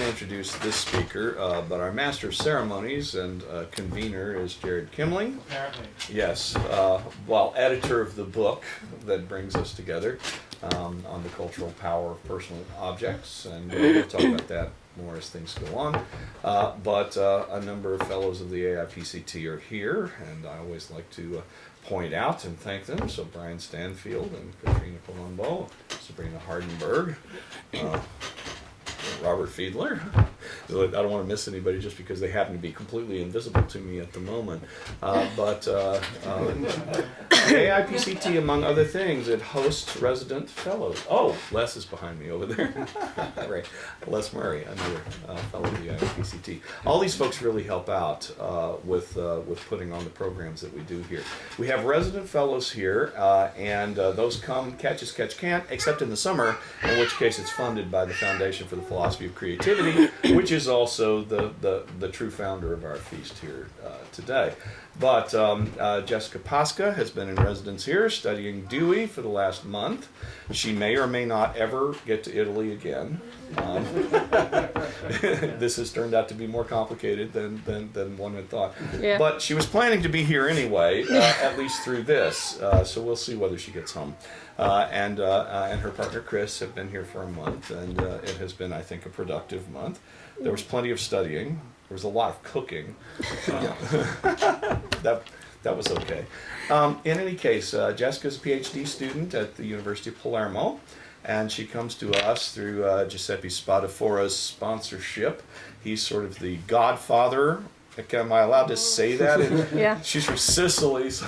to introduce this speaker, but our Master of Ceremonies and convener is Jared Kimling. Apparently. Yes, well, editor of the book that brings us together on the cultural power of personal objects, and we'll talk about that more as things go on. But a number of fellows of the AIPCT are here, and I always like to point out and thank them. So Brian Stanfield and Katrina Colombo, Sabrina Hardenberg, Robert Fiedler. I don't want to miss anybody just because they happen to be completely invisible to me at the moment. But the AIPCT, among other things, it hosts resident fellows. Oh, Les is behind me over there. Right, Les Murray, another fellow of the AIPCT. All these folks really help out with putting on the programs that we do here. We have resident fellows here, and those come catch as catch can't, except in the summer, in which case it's funded by the Foundation for the Philosophy of Creativity, which is also the true founder of our feast here today. But Jessica Pasca has been in residence here studying Dewey for the last month. She may or may not ever get to Italy again. This has turned out to be more complicated than one had thought. Yeah. But she was planning to be here anyway, at least through this. So we'll see whether she gets home. And her partner Chris have been here for a month, and it has been, I think, a productive month. There was plenty of studying. There was a lot of cooking. That was okay. In any case, Jessica's a Ph.D. student at the University of Palermo, and she comes to us through Giuseppe Spadafora's sponsorship. He's sort of the godfather. Am I allowed to say that? Yeah. She's from Sicily, so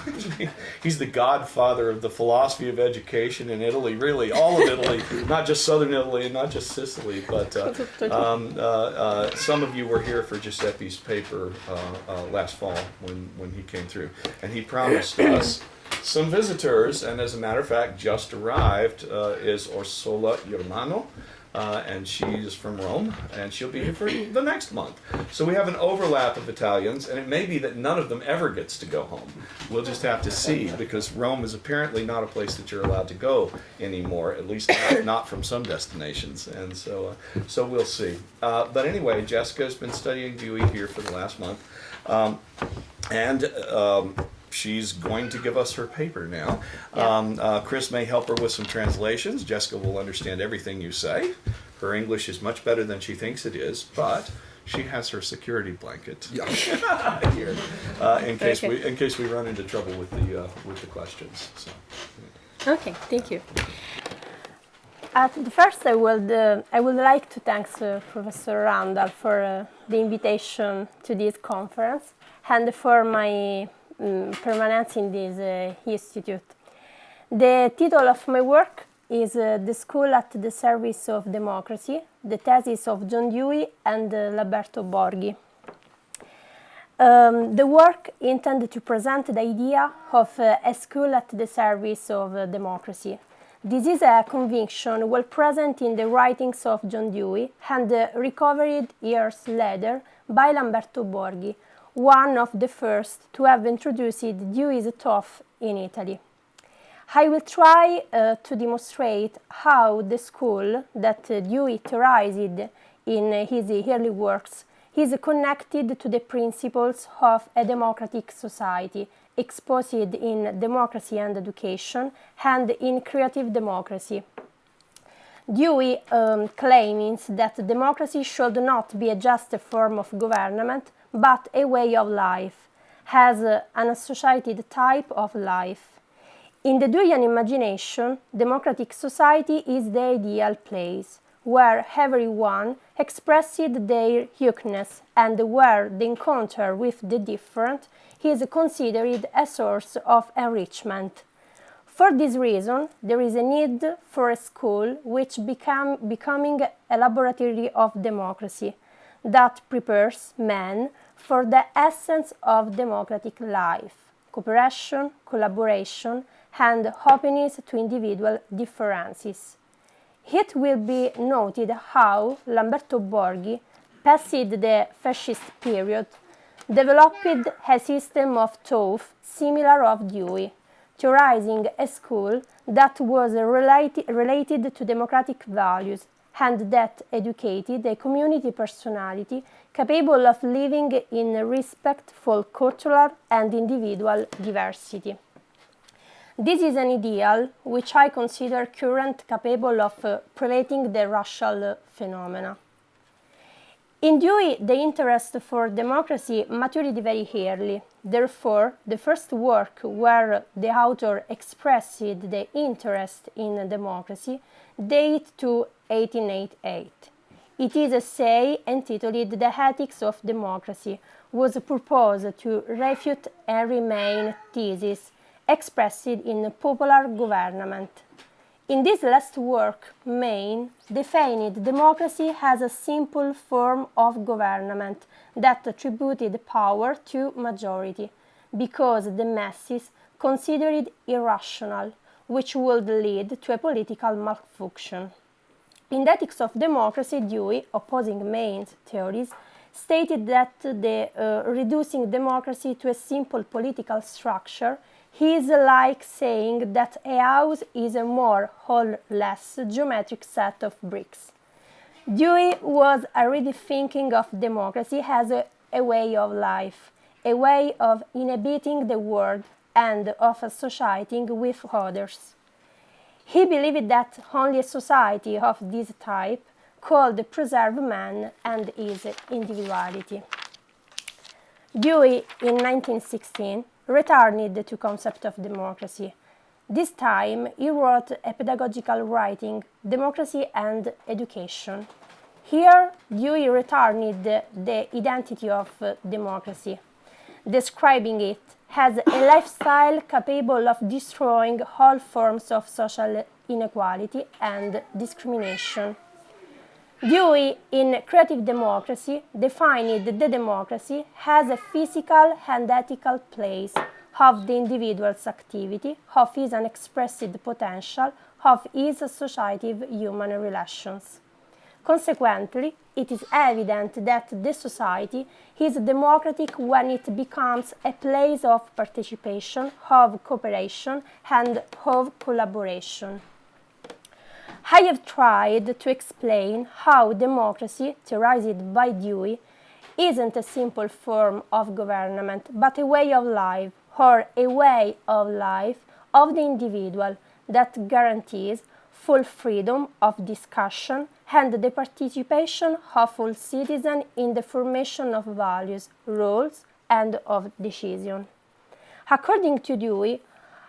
he's the godfather of the philosophy of education in Italy, really, all of Italy, not just southern Italy and not just Sicily, but some of you were here for Giuseppe's paper last fall when he came through, and he promised us some visitors, and as a matter of fact, just arrived is Orsola Germano. And she's from Rome, and she'll be here for the next month. So we have an overlap of Italians, and it may be that none of them ever gets to go home. We'll just have to see, because Rome is apparently not a place that you're allowed to go anymore, at least not from some destinations. And so we'll see. But anyway, Jessica has been studying Dewey here for the last month. She's going to give us her paper now. Chris may help her with some translations. Jessica will understand everything you say. Her English is much better than she thinks it is, but she has her security blanket here in case we run into trouble with the questions. So. Okay, thank you. At the first, I would like to thank Professor Randall for the invitation to this conference and for my permanence in this institute. The title of my work is The School at the Service of Democracy, the Thesis of John Dewey and Lamberto Borghi. The work intended to present the idea of a school at the service of democracy. This is a conviction well present in the writings of John Dewey and recovered years later by Lamberto Borghi, one of the first to have introduced Dewey's thought in Italy. I will try to demonstrate how the school that Dewey theorized in his early works is connected to the principles of a democratic society, exposed in Democracy and Education and in Creative Democracy. Dewey claims that democracy should not be just a form of government, but a way of life, as an associated type of life. In the Deweyan imagination, democratic society is the ideal place, where everyone expressed their uniqueness and where the encounter with the different is considered a source of enrichment. For this reason, there is a need for a school which becoming a laboratory of democracy, that prepares men for the essence of democratic life, cooperation, collaboration, and openness to individual differences. It will be noted how Lamberto Borghi, past the fascist period, developed a system of thought similar of Dewey, theorizing a school that was related to democratic values and that educated a community personality capable of living in respect for cultural and individual diversity. This is an ideal which I consider current capable of preventing the racial phenomena. In Dewey, the interest for democracy matured very early. Therefore, the first work where the author expressed the interest in democracy dates to 1888. It is an essay entitled The Ethics of Democracy, was proposed to refute Henry Main's thesis expressed in Popular Government. In this last work, Maine defined democracy as a simple form of government that attributed power to majority, because the masses considered it irrational, which would lead to a political malfunction. In the Ethics of Democracy, Dewey, opposing Maine's theories, stated that reducing democracy to a simple political structure is like saying that a house is a more or less geometric set of bricks. Dewey was already thinking of democracy as a way of life, a way of inhabiting the world and of associating with others. He believed that only a society of this type could preserve man and his individuality. Dewey, in 1916, returned to the concept of democracy. This time, he wrote a pedagogical writing, Democracy and Education. Here, Dewey returned the identity of democracy, describing it as a lifestyle capable of destroying all forms of social inequality and discrimination. Dewey, in Creative Democracy, defined the democracy as a physical and ethical place of the individual's activity, of his unexpressed potential, of his associative human relations. Consequently, it is evident that the society is democratic when it becomes a place of participation, of cooperation, and of collaboration. I have tried to explain how democracy, theorized by Dewey, isn't a simple form of government, but a way of life, or a way of life of the individual that guarantees full freedom of discussion and the participation of all citizens in the formation of values, rules, and of decision. According to Dewey,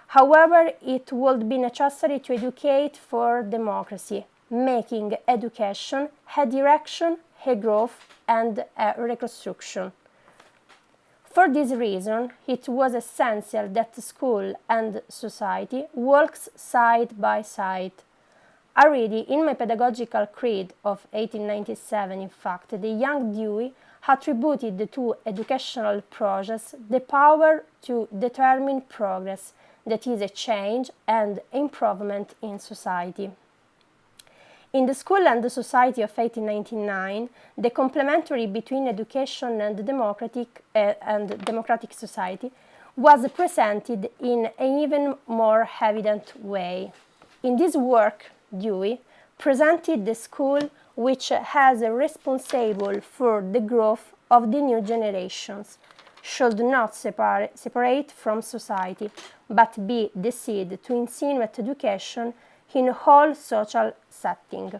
however, it would be necessary to educate for democracy, making education a direction, a growth, and a reconstruction. For this reason, it was essential that school and society works side by side. Already in my pedagogical creed of 1897, in fact, the young Dewey attributed to educational process the power to determine progress, that is, a change and improvement in society. In the School and the Society of 1899, the complementary between education and democratic society was presented in an even more evident way. In this work, Dewey presented the school which has a responsible for the growth of the new generations, should not separate from society, but be the seed to insinuate education in all social setting.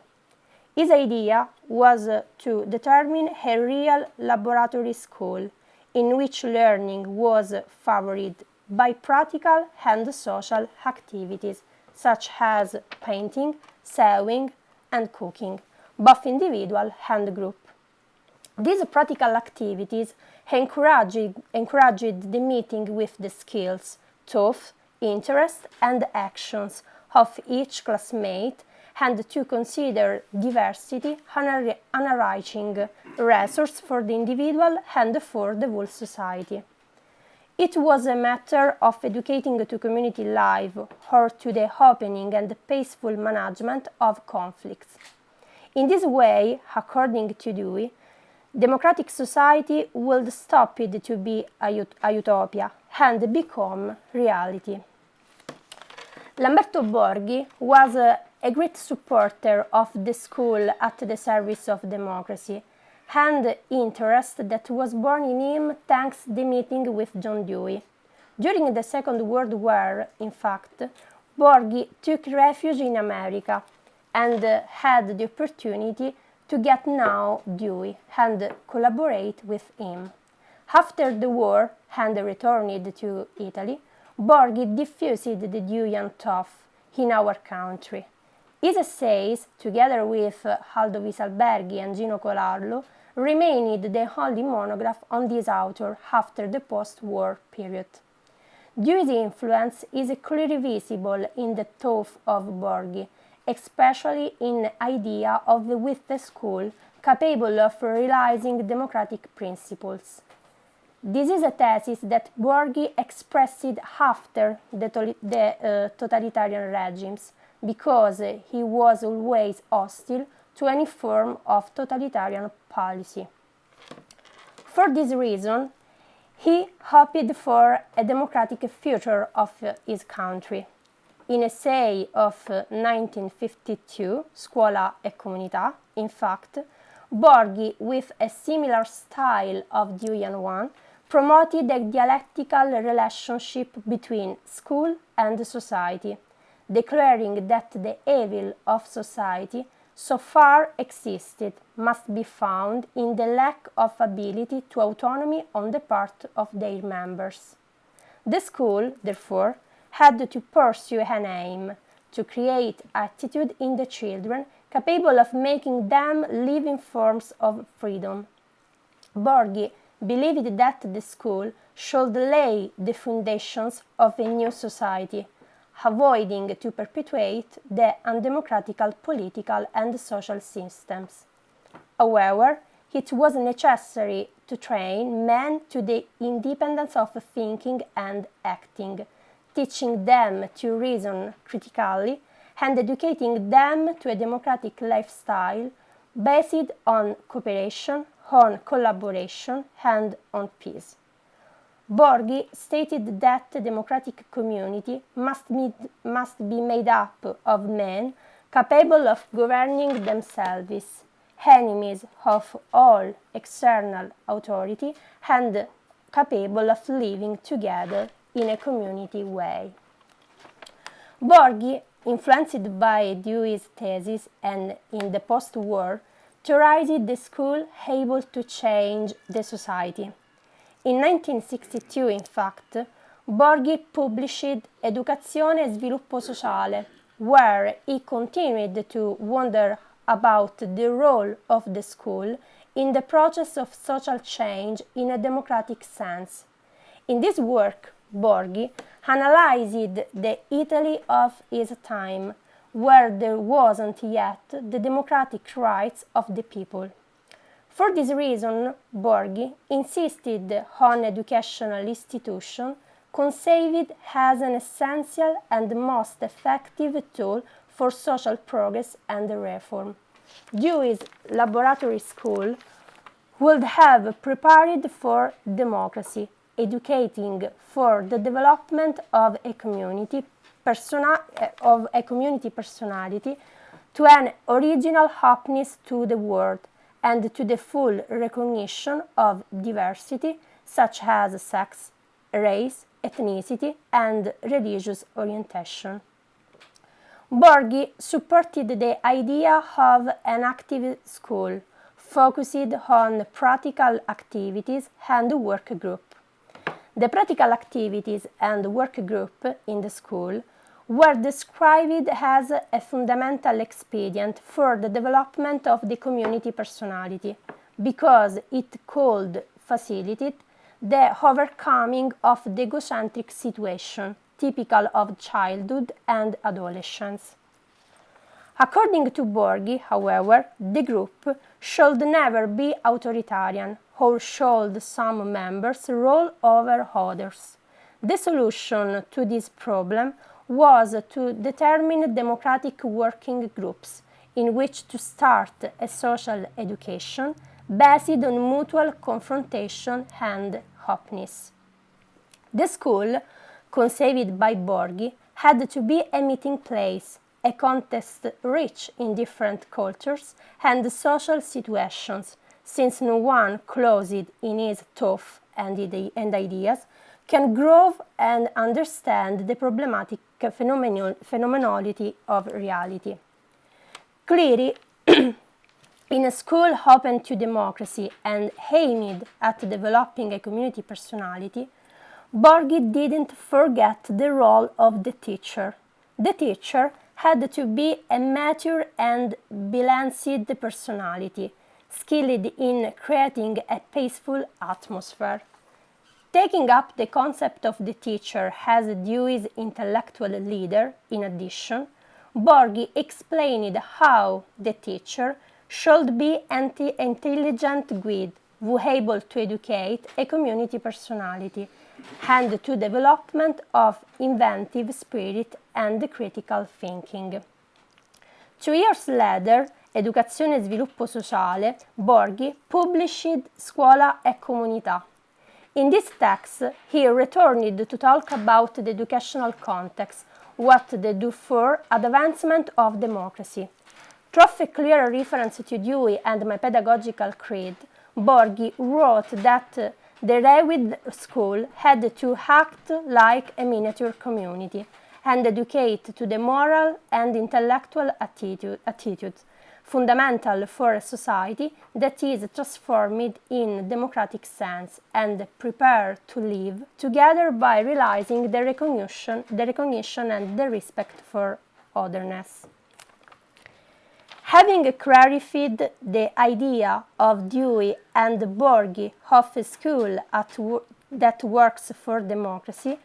His idea was to determine a real laboratory school in which learning was favored by practical and social activities such as painting, sewing, and cooking, both individual and group. These practical activities encouraged the meeting with the skills, thoughts, interests, and actions of each classmate, and to consider diversity an enriching resource for the individual and for the whole society. It was a matter of educating to community life or to the opening and peaceful management of conflicts. In this way, according to Dewey, democratic society would stop it to be a utopia and become reality. Lamberto Borghi was a great supporter of the school at the service of democracy, and interest that was born in him thanks to the meeting with John Dewey. During the Second World War, in fact, Borghi took refuge in America and had the opportunity to get to know Dewey and collaborate with him. After the war and returned to Italy, Borghi diffused the Deweyan thought in our country. His essays, together with Aldo Wieselberghi and Gino Colallo, remained the only monograph on this author after the post-war period. Dewey's influence is clearly visible in the thought of Borghi, especially in the idea of the school capable of realizing democratic principles. This is a thesis that Borghi expressed after the totalitarian regimes, because he was always hostile to any form of totalitarian policy. For this reason, he hoped for a democratic future of his country. In essay of 1952, Scuola e Comunità, in fact, Borghi, with a similar style of Deweyan one, promoted a dialectical relationship between school and society, declaring that the evil of society so far existed must be found in the lack of ability to autonomy on the part of their members. The school, therefore, had to pursue an aim, to create attitude in the children capable of making them live in forms of freedom. Borghi believed that the school should lay the foundations of a new society, avoiding to perpetuate the undemocratical political and social systems. However, it was necessary to train men to the independence of thinking and acting, teaching them to reason critically and educating them to a democratic lifestyle based on cooperation, on collaboration, and on peace. Borghi stated that the democratic community must be made up of men capable of governing themselves, enemies of all external authority, and capable of living together in a community way. Borghi, influenced by Dewey's thesis and in the post-war, theorized the school able to change the society. In 1962, in fact, Borghi published Educazione e Sviluppo Sociale, where he continued to wonder about the role of the school in the process of social change in a democratic sense. In this work, Borghi analyzed the Italy of his time, where there wasn't yet the democratic rights of the people. For this reason, Borghi insisted on educational institutions conceived as an essential and most effective tool for social progress and reform. Dewey's laboratory school would have prepared for democracy, educating for the development of a community personality to an original openness to the world and to the full recognition of diversity such as sex, race, ethnicity, and religious orientation. Borghi supported the idea of an active school, focused on practical activities and work group. The practical activities and work group in the school were described as a fundamental expedient for the development of the community personality, because it could facilitate the overcoming of the egocentric situation typical of childhood and adolescence. According to Borghi, however, the group should never be authoritarian, or should some members rule over others. The solution to this problem was to determine democratic working groups in which to start a social education based on mutual confrontation and openness. The school, conceived by Borghi, had to be a meeting place, a context rich in different cultures and social situations, since no one closed in his thoughts and ideas can grow and understand the problematic phenomenology of reality. Clearly, in a school open to democracy and aimed at developing a community personality, Borghi didn't forget the role of the teacher. The teacher had to be a mature and balanced personality, skilled in creating a peaceful atmosphere. Taking up the concept of the teacher as Dewey's intellectual leader, in addition, Borghi explained how the teacher should be an intelligent guide who able to educate a community personality and to development of inventive spirit and critical thinking. 2 years later, Educazione e Sviluppo Sociale, Borghi published Scuola e Comunità. In this text, he returned to talk about the educational context, what they do for advancement of democracy. Through a clear reference to Dewey and my pedagogical creed, Borghi wrote that the Dewey school had to act like a miniature community and educate to the moral and intellectual attitudes, fundamental for a society that is transformed in democratic sense and prepared to live together by realizing the recognition and the respect for otherness. Having clarified the idea of Dewey and Borghi of a school that works for democracy,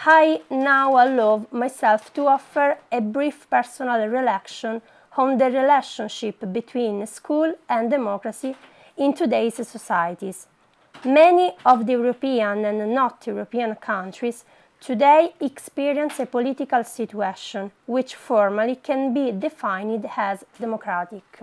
I now allow myself to offer a brief personal reflection on the relationship between school and democracy in today's societies. Many of the European and not European countries today experience a political situation which formally can be defined as democratic.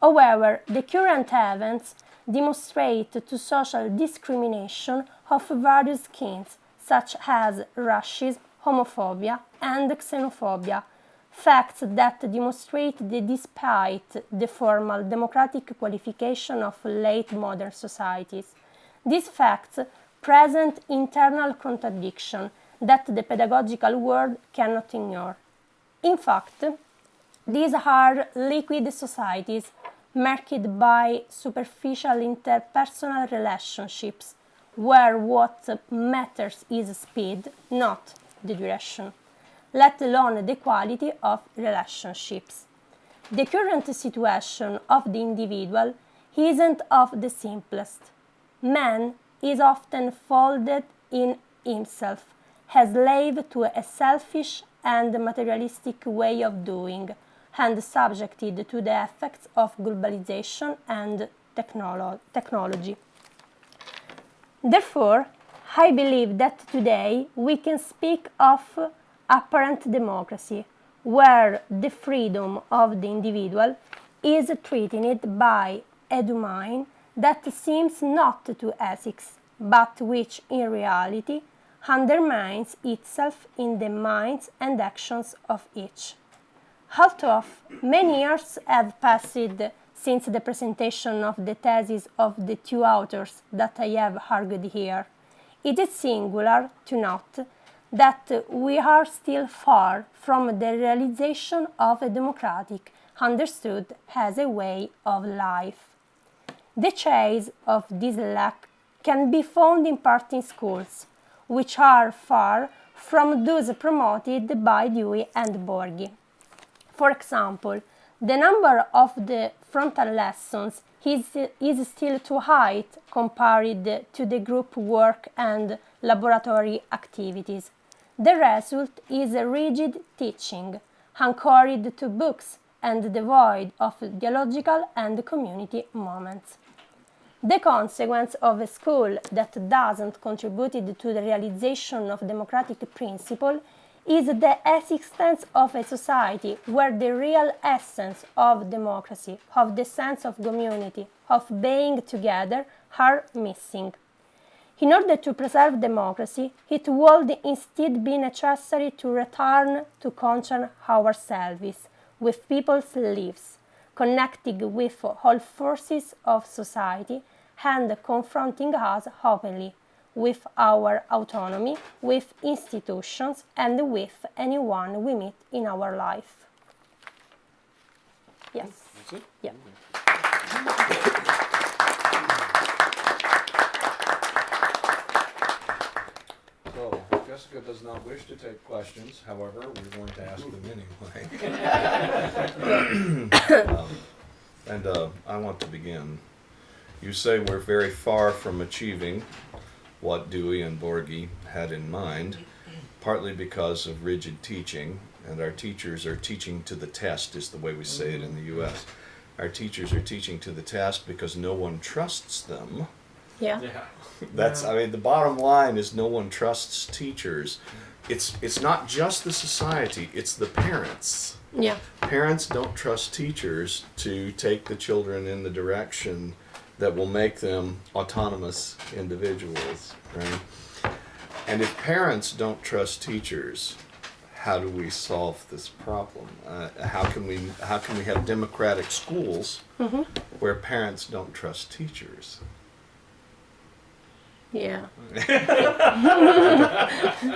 However, the current events demonstrate to social discrimination of various kinds, such as racism, homophobia, and xenophobia, facts that demonstrate that despite the formal democratic qualification of late modern societies, these facts present internal contradiction that the pedagogical world cannot ignore. In fact, these are liquid societies marked by superficial interpersonal relationships, where what matters is speed, not the duration, let alone the quality of relationships. The current situation of the individual isn't of the simplest. Man is often folded in himself, a slave to a selfish and materialistic way of doing, and subjected to the effects of globalization and technology. Therefore, I believe that today we can speak of apparent democracy, where the freedom of the individual is threatened by a domain that seems not to ethics, but which in reality undermines itself in the minds and actions of each. Although many years have passed since the presentation of the thesis of the 2 authors that I have argued here, it is singular to note that we are still far from the realization of a democratic understood as a way of life. The chase of this lack can be found in part in schools, which are far from those promoted by Dewey and Borghi. For example, the number of the frontal lessons is still too high compared to the group work and laboratory activities. The result is a rigid teaching, anchored to books and devoid of dialogical and community moments. The consequence of a school that doesn't contribute to the realization of democratic principle is the existence of a society where the real essence of democracy, of the sense of community, of being together, are missing. In order to preserve democracy, it would instead be necessary to return to concern ourselves with people's lives, connecting with all forces of society and confronting us openly with our autonomy, with institutions, and with anyone we meet in our life. Yes. That's it? Yeah. So, Jessica does not wish to take questions. However, we're going to ask them anyway. I want to begin. You say we're very far from achieving what Dewey and Borghi had in mind, partly because of rigid teaching, and our teachers are teaching to the test, is the way we say it in the U.S. Our teachers are teaching to the test because no one trusts them. Yeah. That's, I mean, the bottom line is no one trusts teachers. It's not just the society, it's the parents. Yeah. Parents don't trust teachers to take the children in the direction that will make them autonomous individuals, right? And if parents don't trust teachers, how do we solve this problem? How can we have democratic schools where parents don't trust teachers? Yeah.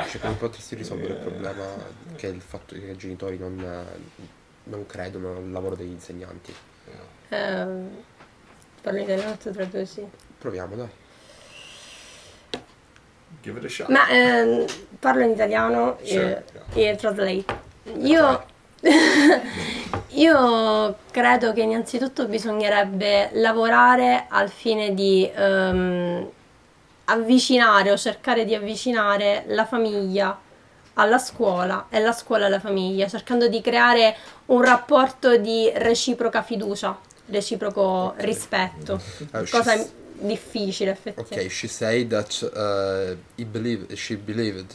Cioè, come potresti risolvere il problema che è il fatto che i genitori non credono al lavoro degli insegnanti? Parlo italiano, tu traduci? Proviamo, dai. Give it a shot. Ma parlo in italiano Sure, e translate. Io credo che innanzitutto bisognerebbe lavorare al fine di avvicinare o cercare di avvicinare la famiglia alla scuola e la scuola alla famiglia, cercando di creare un rapporto di reciproca fiducia, reciproco rispetto, cosa difficile effettivamente. Okay, she said that she believed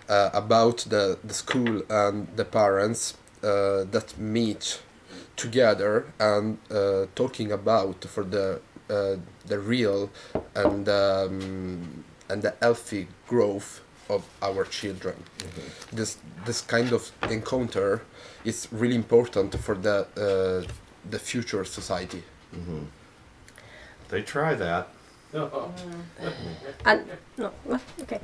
about the school and the parents that meet together and talking about for the real and the healthy growth of our children. This kind of encounter is really important for the future society. They try that. No, okay.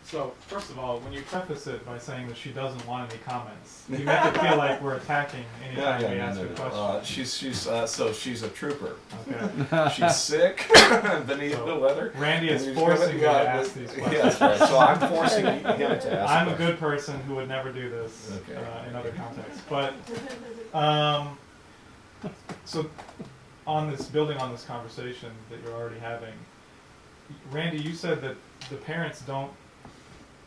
So, first of all, when you preface it by saying that she doesn't want any comments, you make it feel like we're attacking anytime we ask a question. She's a trooper. Okay. She's sick, beneath the weather. Randy is and forcing me to ask these questions. Yes, right. So I'm forcing him to ask. I'm a good person who would never do this in other contexts. But, so, building on this conversation that you're already having, Randy, you said that the parents don't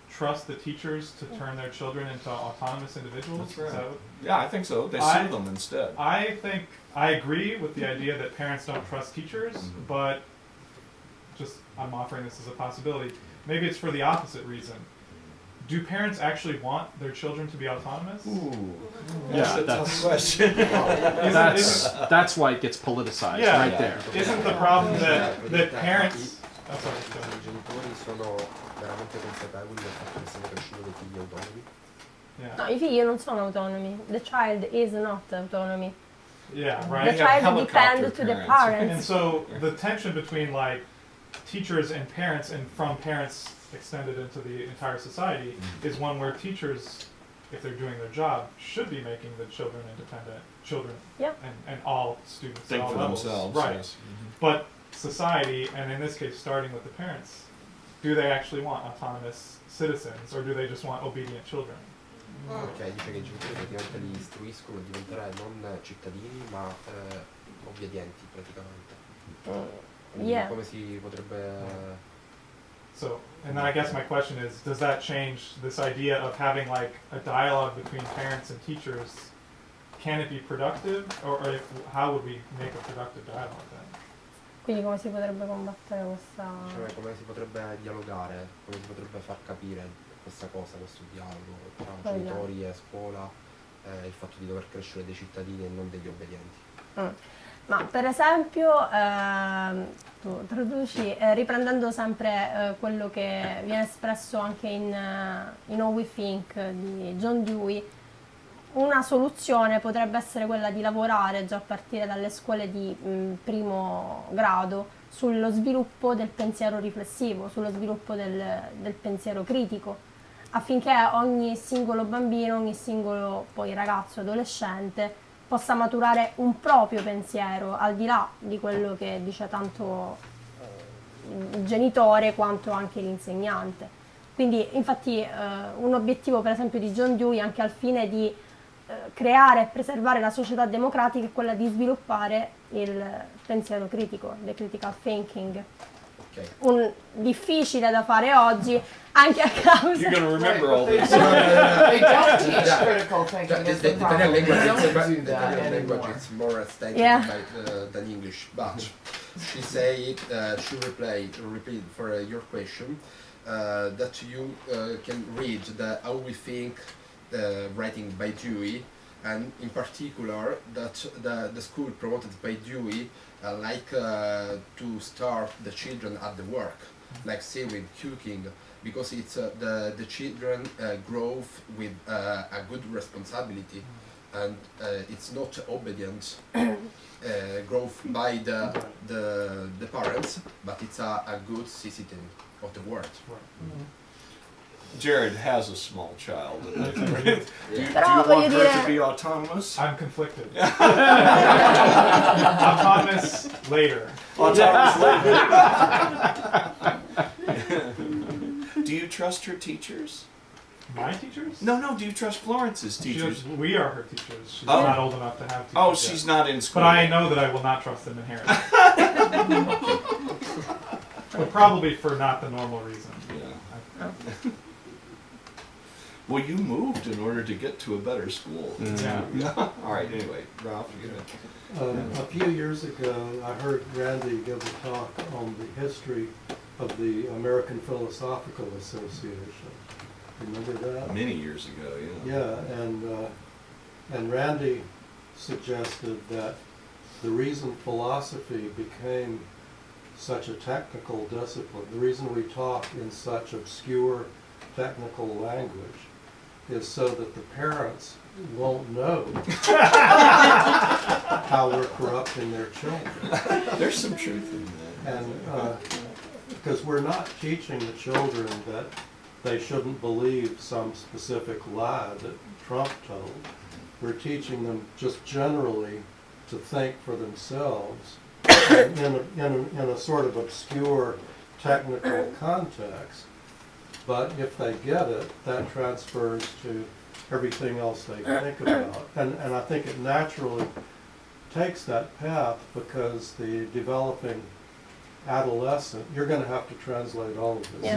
trust the teachers to turn their children into autonomous individuals? That's right. Is that Yeah, I think so. They sue them instead. I think I agree with the idea that parents don't trust teachers, but I'm offering this as a possibility. Maybe it's for the opposite reason. Do parents actually want their children to be autonomous? Ooh, Yeah, that's a tough question. That's why it gets politicized right there. Isn't the problem that parents... Oh, sorry, go ahead. I genitori sono veramente consapevoli del fatto che stiamo crescendo dei figli autonomi? Yeah. No, i figli non sono autonomi. The child is not autonomy. Yeah, The right. child depends to the parents. And parents. so the tension between like teachers and parents and from parents extended into the entire society is one where teachers, if they're doing their job, should be making the children independent, Yeah. and all students Think at all for levels. themselves. Right. Yes. But society, and in this case starting with the parents, do they actually want autonomous citizens or do they just want obedient children? Ok, dice che i genitori praticamente li istruiscono a diventare non cittadini ma obbedienti praticamente. Quindi Yeah. come si potrebbe... So, and then I guess my question is, does that change this idea of having like a dialogue between parents and teachers? Can it be productive, or how would we make a productive dialogue then? Quindi come si potrebbe combattere questa... Cioè come si potrebbe dialogare, come si potrebbe far capire questa cosa, questo dialogo tra genitori e scuola, il fatto di dover crescere dei cittadini e non degli obbedienti. Ma per esempio, tu traduci, riprendendo sempre quello che viene espresso anche in How We Think di John Dewey, una soluzione potrebbe essere quella di lavorare già a partire dalle scuole di primo grado sullo sviluppo del pensiero riflessivo, sullo sviluppo del pensiero critico, affinché ogni singolo bambino, ogni singolo poi ragazzo, adolescente, possa maturare un proprio pensiero, al di là di quello che dice tanto il genitore quanto anche l'insegnante. Quindi, infatti, un obiettivo per esempio di John Dewey, anche al fine di creare e preservare la società democratica, è quella di sviluppare il pensiero critico, the critical thinking. Okay. Difficile da fare oggi, anche a causa. You're going to remember all this. They don't teach critical thinking. The Italian language is more stable than English, but she said, she repeat for your question, that you can read the How We Think writing by Dewey, and in particular that the school promoted by Dewey like to start the children at the work, like say with cooking, because it's the children grow with a good responsibility, and it's not obedient growth by the parents, but it's a good citizen of the world. Jared has a small child. Do you want her to be autonomous? I'm conflicted. Autonomous later. Autonomous later. Do you trust her teachers? My teachers? No. Do you trust Florence's teachers? We are her teachers. She's not old enough to have teachers. Oh, she's not in school. But I know that I will not trust them inherently. But probably for not the normal reason. Yeah. Well, you moved in order to get to a better school. Mm-hmm. Yeah. All right. Anyway, Ralph, you go. A few years ago, I heard Randy give a talk on the history of the American Philosophical Association. Remember that? Many years ago, yeah. Yeah, and Randy suggested that the reason philosophy became such a technical discipline, the reason we talk in such obscure technical language, is so that the parents won't know how we're corrupting their children. There's some truth in that. And because we're not teaching the children that they shouldn't believe some specific lie that Trump told. We're teaching them just generally to think for themselves in a sort of obscure technical context. But if they get it, that transfers to everything else they think about. And I think it naturally takes that path, because the developing adolescent, you're going to have to translate all of this.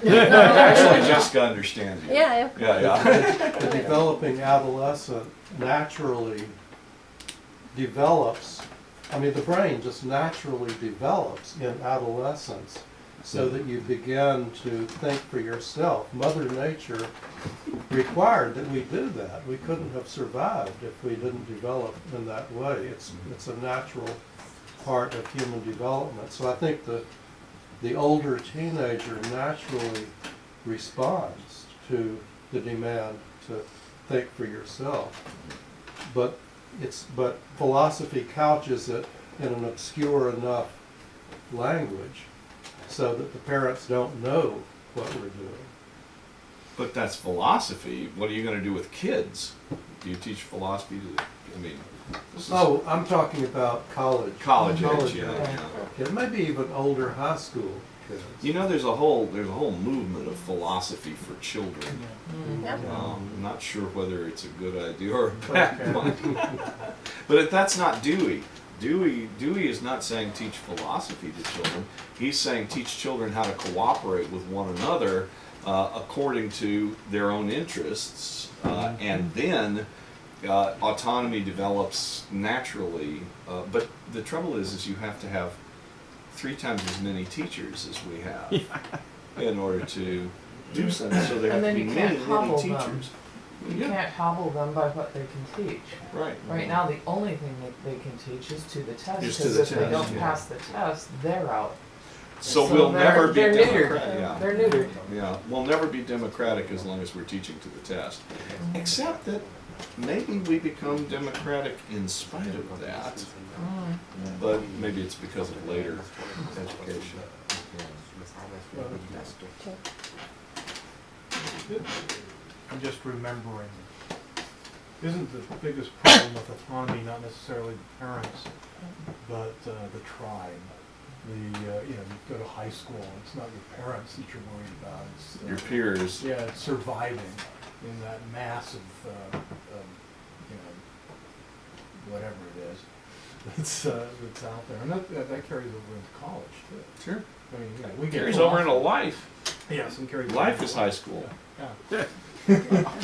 Actually, Jessica understands you. Yeah. The developing adolescent naturally develops, the brain just naturally develops in adolescence, so that you begin to think for yourself. Mother Nature required that we do that. We couldn't have survived if we didn't develop in that way. It's a natural part of human development. So I think the older teenager naturally responds to the demand to think for yourself. But philosophy couches it in an obscure enough language so that the parents don't know what we're doing. But that's philosophy. What are you going to do with kids? Do you teach philosophy to I'm talking about college. College age, yeah. It may be even older high school kids. There's a whole movement of philosophy for children. I'm not sure whether it's a good idea or a bad one. But that's not Dewey. Dewey is not saying teach philosophy to children. He's saying teach children how to cooperate with one another according to their own interests, and then autonomy develops naturally. But the trouble is you have to have 3 times as many teachers as we have in order to do something. So there have to be many teachers. You Yeah. can't hobble them by what they can teach. Right. Right now, the only thing that they can teach is to the test. Is to Because the if they test, don't yeah. pass the test, they're out. So we'll never be they're neutered. democratic. Yeah. They're neutered. Yeah, we'll never be democratic as long as we're teaching to the test. Except that maybe we become democratic in spite of that, but maybe it's because of later education. I'm just remembering, isn't the biggest problem with autonomy not necessarily the parents, but the tribe? You go to high school, it's not your parents that you're worried about, it's Your peers. yeah, it's surviving in that mass of whatever it is that's out there, and that carries over into college too. Sure. I mean, we get Carries over into life. Yes, and carries Life over is into high school. Yeah.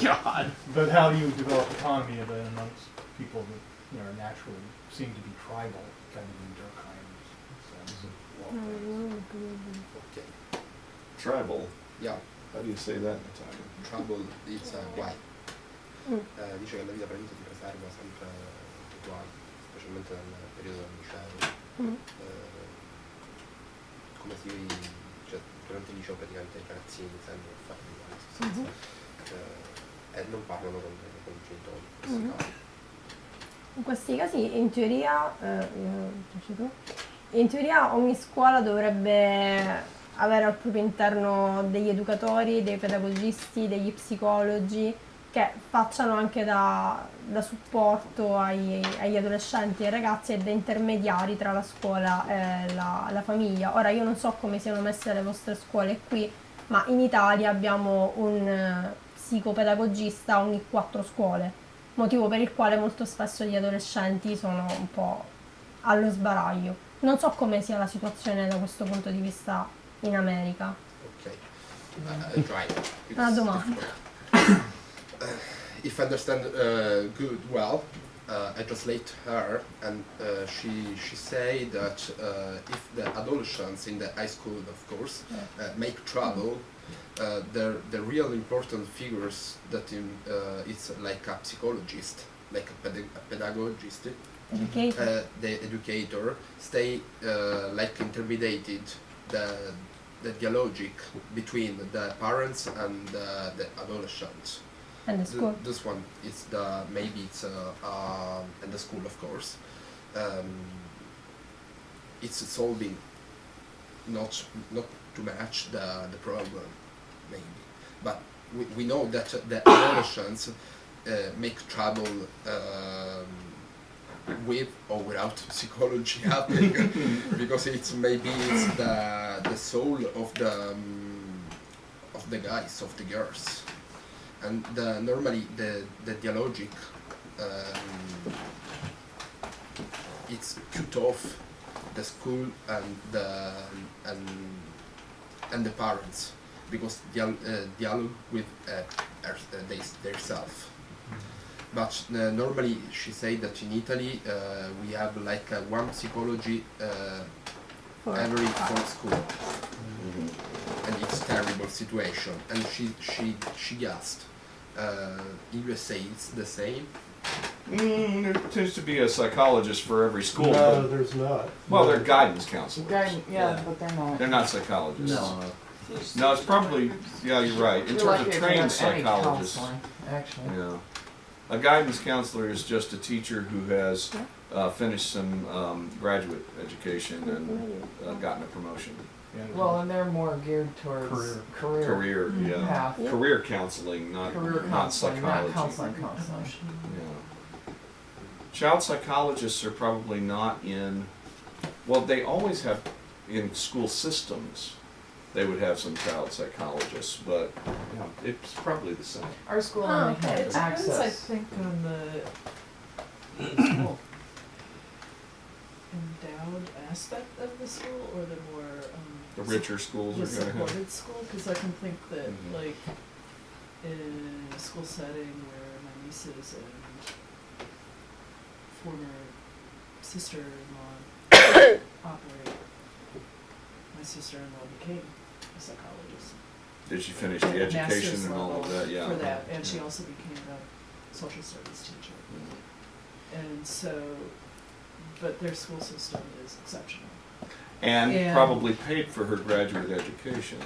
God. But how do you develop autonomy amongst people that are naturally seem to be tribal, kind of in Durkheim's sense? Okay. Tribal. Yeah, How do you say that in Italian? trouble is guai. Dice che la vita previta ti preserva sempre uguale, specialmente nel periodo del liceo. Come cioè, durante il liceo praticamente i ragazzini iniziano a fare uguali e non parlano con i genitori in questi casi. In questi casi, in teoria ogni scuola dovrebbe avere al proprio interno degli educatori, dei pedagogisti, degli psicologi che facciano anche da supporto agli adolescenti e ai ragazzi e da intermediari tra la scuola e la famiglia. Ora io non so come siano messe le vostre scuole qui, ma in Italia abbiamo un psicopedagogista ogni 4 scuole, motivo per il quale molto spesso gli adolescenti sono un po' allo sbaraglio. Non so come sia la situazione da questo punto di vista in America. Okay. I try. Una domanda. If I understand well, I translate her, and she say that if the adolescents in the high school, of course, make trouble, the real important figures that it's like a psychologist, like a pedagogist, the educator, stay like intermediated the dialogic between the parents and the adolescents. And the school. This one is maybe it's in the school, of course. It's solving not to match the problem, maybe, but we know that the adolescents make trouble with or without psychology happening because maybe it's the soul of the guys, of the girls, and normally the dialogic it's cut off the school and the parents because dialogue with their self. But normally she said that in Italy we have like one psychology every 4 school, and it's a terrible situation. And she guessed in USA it's the same. There tends to be a psychologist for every school. No, but, there's not. well, they're guidance counselors. But they're not. They're not psychologists. No. No, it's probably, yeah, you're right. In You're terms of lucky if you trained have any psychologists. counseling, actually. Yeah. A guidance counselor is just a teacher who has finished some graduate education and gotten a promotion. Well, and they're more geared towards career Yeah. path. Career counseling, not Career not counseling, psychology. not counseling. Yeah. Child psychologists are probably not in. Well, they always have in school systems. They would have some child psychologists, but you know, it's probably the same. Our school only It had depends, I access. think, on the school endowed aspect of the school, or the more The richer schools the are going to have. supported school. Because I can think that, Mhm. like, in a school setting where my nieces and former sister-in-law operate, my sister-in-law became a psychologist. Did she finish the education master's and all level of that? Yeah. for that, and she also became a social studies teacher. And so, but their school system is exceptional. And probably paid for her graduate education,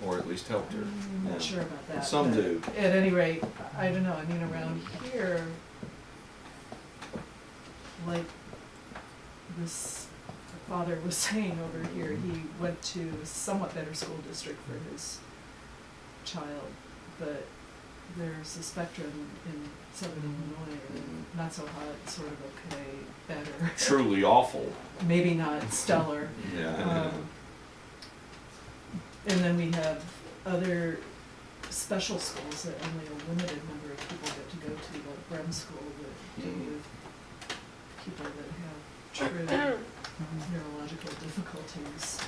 or at least helped her. I'm not sure about that. Some but do. At any rate, I don't know, I mean, around here, like this father was saying over here, he went to a somewhat better school district for his child, but there's a spectrum in Southern Illinois, not so hot, sort of okay, better. Truly awful. Maybe not stellar. Yeah. And then we have other special schools that only a limited number of people get to go to, like Brehm School, that deal with people that have true neurological difficulties.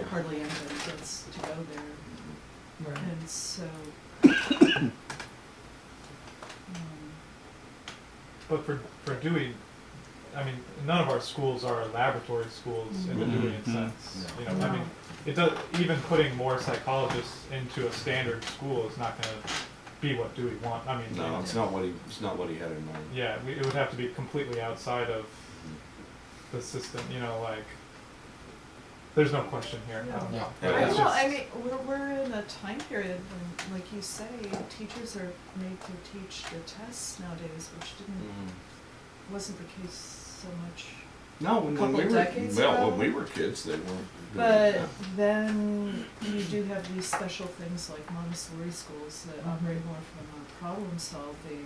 Hardly anybody gets to go there. And so, But for Dewey, I mean, none of our schools are laboratory schools in the Deweyan sense. You know, I mean, it does. Even putting more psychologists into a standard school is not going to be what Dewey wants. I mean, No, it's not what he had in mind. yeah, it would have to be completely outside of the system. You know, like there's no question here. I don't know. Yeah. It's well, just- I mean, we're in a time period when, like you say, teachers are made to teach the tests nowadays, which wasn't the case so much. No, when Couple we were decades ago. when we were kids, they weren't. doing But that. then you do have these special things like Montessori schools that operate more from a problem-solving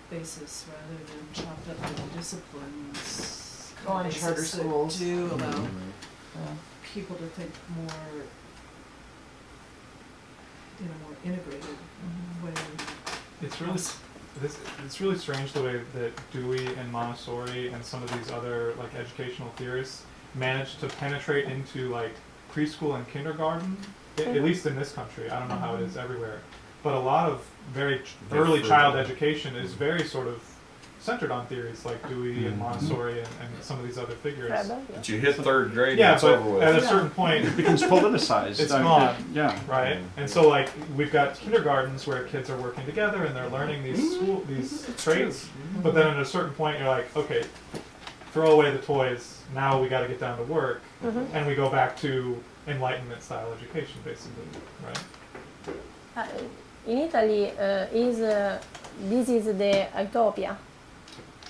basis rather than chopped up into disciplines. Go on basis charter that schools. do allow Yeah. people to think more in a more integrated way. It's really strange the way that Dewey and Montessori and some of these other like educational theorists managed to penetrate into like preschool and kindergarten, at least in this country. I don't know how it is everywhere, but a lot of very early child education is very sort of centered on theories like Dewey and Montessori and some of these other figures. But you hit third grade, Yeah, it's but over with. at a certain point, It becomes politicized. It's I mean, gone. Yeah. right? And so like we've got kindergartens where kids are working together and they're learning these traits, but then at a certain point you're like, okay, throw away the toys. Now we got to get down to work, and we go back to Enlightenment style education, basically, right? In Italy, this is the utopia,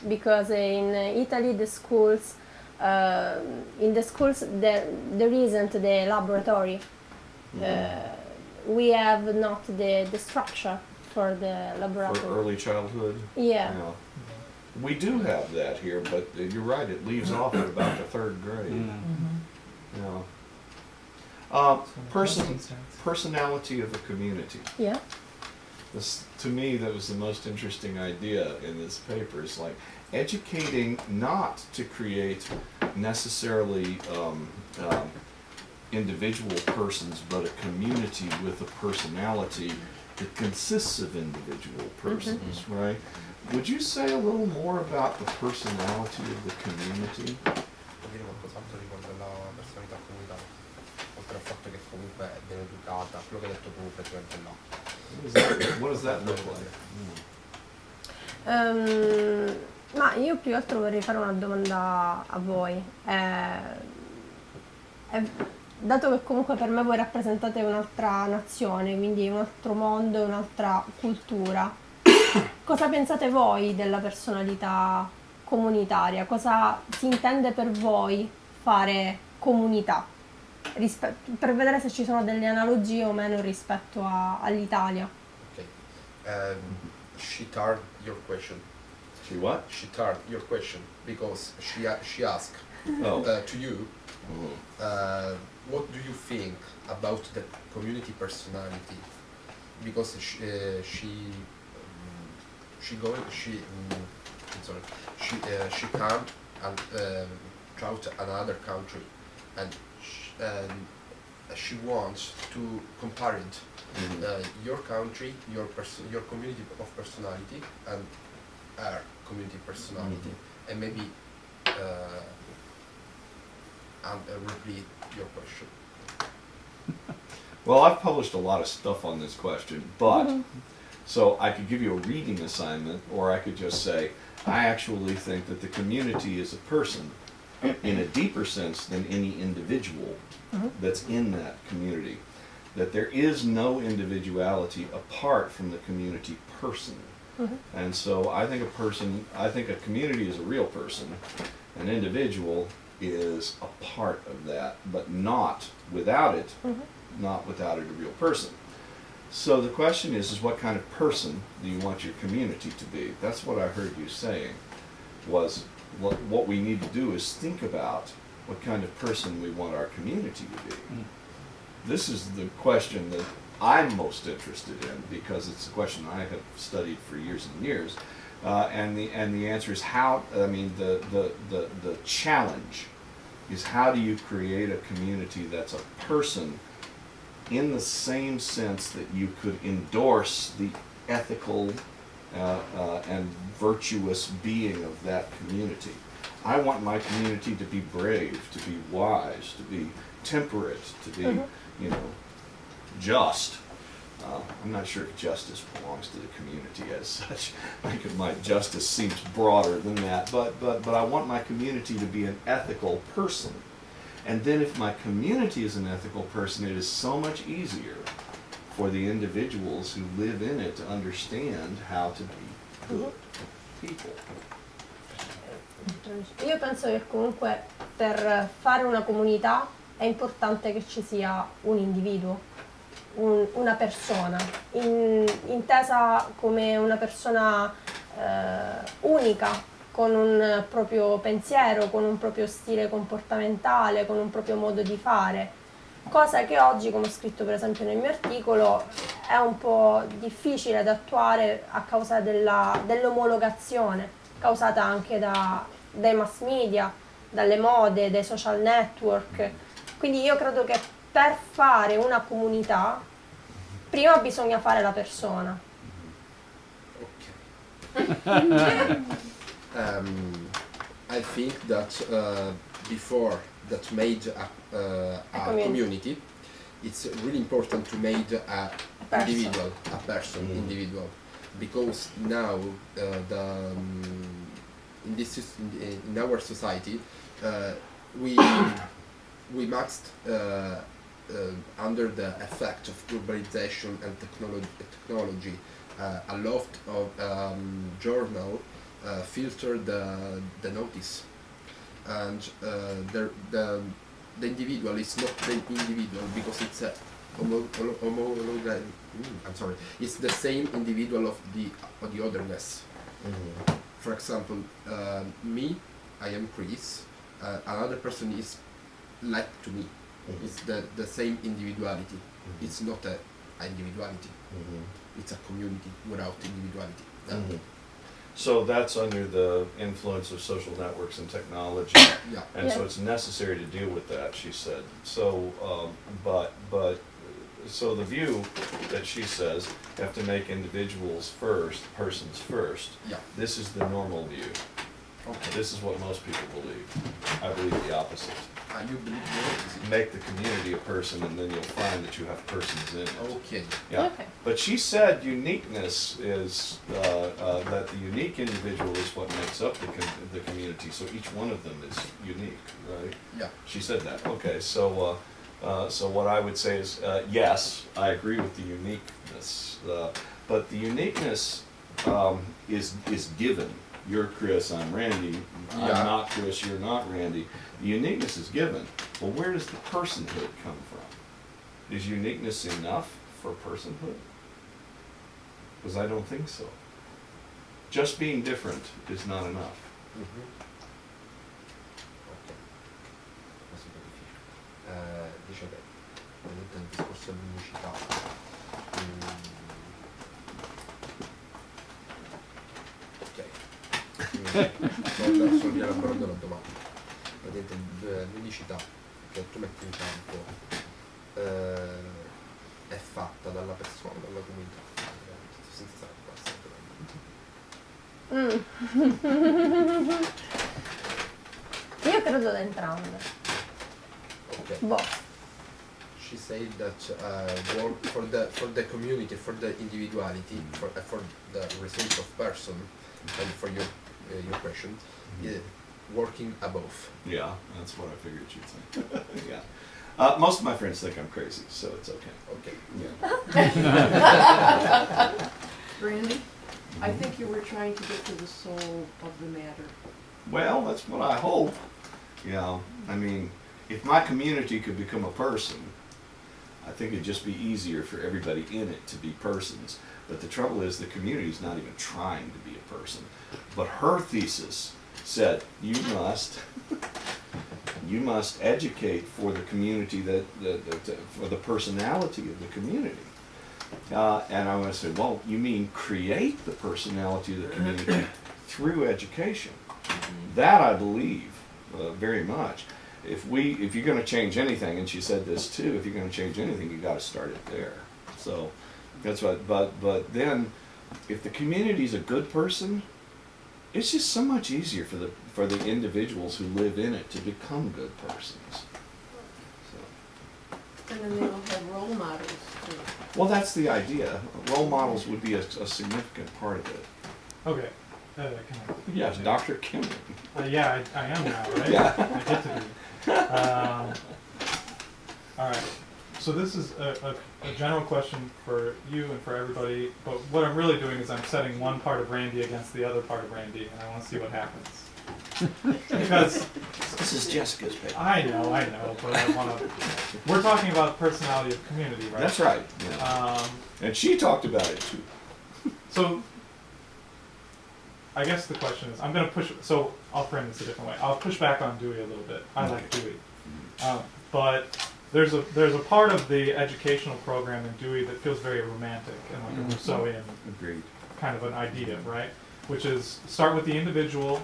because in Italy the schools, there isn't the laboratory. We have not the structure for the laboratory. For early childhood. Yeah. We do have that here, but you're right, it leaves off at about the third grade. Personality of the community. Yeah. This, to me, that was the most interesting idea in this paper. Is like educating not to create necessarily individual persons, but a community with a personality that consists of individual persons, right? Would you say a little more about the personality of the community? Dire qualcos'altro riguardo la personalità comunitaria, oltre al fatto che comunque è ben educata, quello che hai detto tu praticamente no. What does that look like? Ma io più che altro vorrei fare una domanda a voi. Dato che comunque per me voi rappresentate un'altra nazione, quindi un altro mondo, un'altra cultura, cosa pensate voi della personalità comunitaria? Cosa si intende per voi fare comunità? Per vedere se ci sono delle analogie o meno rispetto all'Italia. Okay. She turned your question. She what? She turned your question because she asked to you, what do you think about the community personality? Because she come and travel to another country, and she wants to compare it, your country, your community of personality, and her community personality, and maybe repeat your question. Well, I've published a lot of stuff on this question, but so I could give you a reading assignment, or I could just say, I actually think that the community is a person in a deeper sense than any individual that's in that community. That there is no individuality apart from the community person. And so I think a community is a real person. An individual is a part of that, but not without it, not without it a real person. So the question is what kind of person do you want your community to be? That's what I heard you saying, was what we need to do is think about what kind of person we want our community to be. This is the question that I'm most interested in, because it's a question I have studied for years and years. And the answer is how, I mean, the challenge is how do you create a community that's a person in the same sense that you could endorse the ethical and virtuous being of that community. I want my community to be brave, to be wise, to be temperate, to be, just. I'm not sure if justice belongs to the community as such. I think my justice seems broader than that, but I want my community to be an ethical person. And then if my community is an ethical person, it is so much easier for the individuals who live in it to understand how to be good people. Io penso che comunque per fare una comunità è importante che ci sia un individuo, una persona, intesa come una persona unica, con un proprio pensiero, con un proprio stile comportamentale, con un proprio modo di fare, cosa che oggi, come ho scritto per esempio nel mio articolo, è un po' difficile da attuare a causa dell'omologazione, causata anche dai mass media, dalle mode, dai social network. Quindi io credo che per fare una comunità prima bisogna fare la persona. I think that before that made a community, it's really important to make a individual, a person, individual, because now in our society we must under the effect of globalization and technology, a lot of journal filter the notice, and the individual is not the individual because it's a it's the same individual of the otherness. For example, me, I am Chris, another person is like to me. It's the same individuality. It's not an individuality. It's a community without individuality. So that's under the influence of social networks and technology, so it's necessary to deal with that, she said. So, so the view that she says, you have to make individuals first, persons first. This is the normal view. This is what most people believe. I believe the opposite. You believe the opposite? Make the community a person, and then you'll find that you have persons in it. Okay. Yeah. But she said uniqueness is that the unique individual is what makes up the community. So each one of them is unique, right? Yeah. She said that. Okay. So so what I would say is yes, I agree with the uniqueness, but the uniqueness is given. You're Chris, I'm Randy. I'm not Chris, you're not Randy. The uniqueness is given. Well, where does the personhood come from? Is uniqueness enough for personhood? Because I don't think so. Just being different is not enough. Dice che vedete il discorso dell'unicità. Sto rielaborando la domanda. Vedete l'unicità che tu metti in campo è fatta dalla persona, dalla comunità. Senza Io credo da entrambe. Okay. Both. she said that work for the community, for the individuality, for the result of person, and for your question, working above. Yeah, that's what I figured you'd say. Yeah. Most of my friends think I'm crazy, so it's okay. Okay. Yeah. Randy, I think you were trying to get to the soul of the matter. Well, that's what I hope. Yeah. I mean, if my community could become a person, I think it'd just be easier for everybody in it to be persons. But the trouble is the community's not even trying to be a person. But her thesis said, you must educate for the community, for the personality of the community. And I want to say, well, you mean create the personality of the community through education. That I believe very much. If you're going to change anything, and she said this too, if you're going to change anything, you got to start it there. So that's what. But then, if the community's a good person, it's just so much easier for the individuals who live in it to become good persons. So. And then they will have role models too. Well, that's the idea. Role models would be a significant part of it. Okay. Can I? Yes, Dr. Kim. Yeah, I am now, right? Yeah. I get to be. All right. So this is a general question for you and for everybody, but what I'm really doing is I'm setting one part of Randy against the other part of Randy, and I want to see what happens. Because This is Jessica's paper. I know, but I want to. We're talking about personality of community, right? That's right. Yeah. And she talked about it too. So I guess the question is, I'm going to push. So I'll frame this a different way. I'll push back on Dewey a little bit. I like Dewey, but there's a part of the educational program in Dewey that feels very romantic and like a Rousseauian kind of an idea, right? Which is start with the individual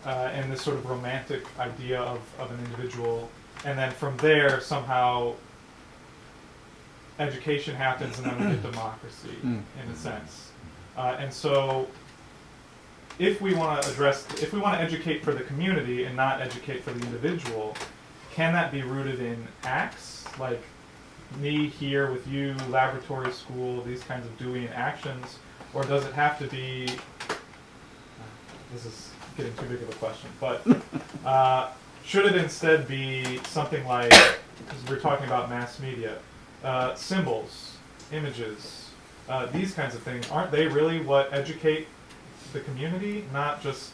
and this sort of romantic idea of an individual, and then from there somehow education happens and then we get democracy in a sense. And so if we want to educate for the community and not educate for the individual, can that be rooted in acts, like me here with you, laboratory school, these kinds of Deweyan actions, or does it have to be, this is getting too big of a question, but should it instead be something like, because we're talking about mass media, symbols, images, these kinds of things, aren't they really what educate the community, not just,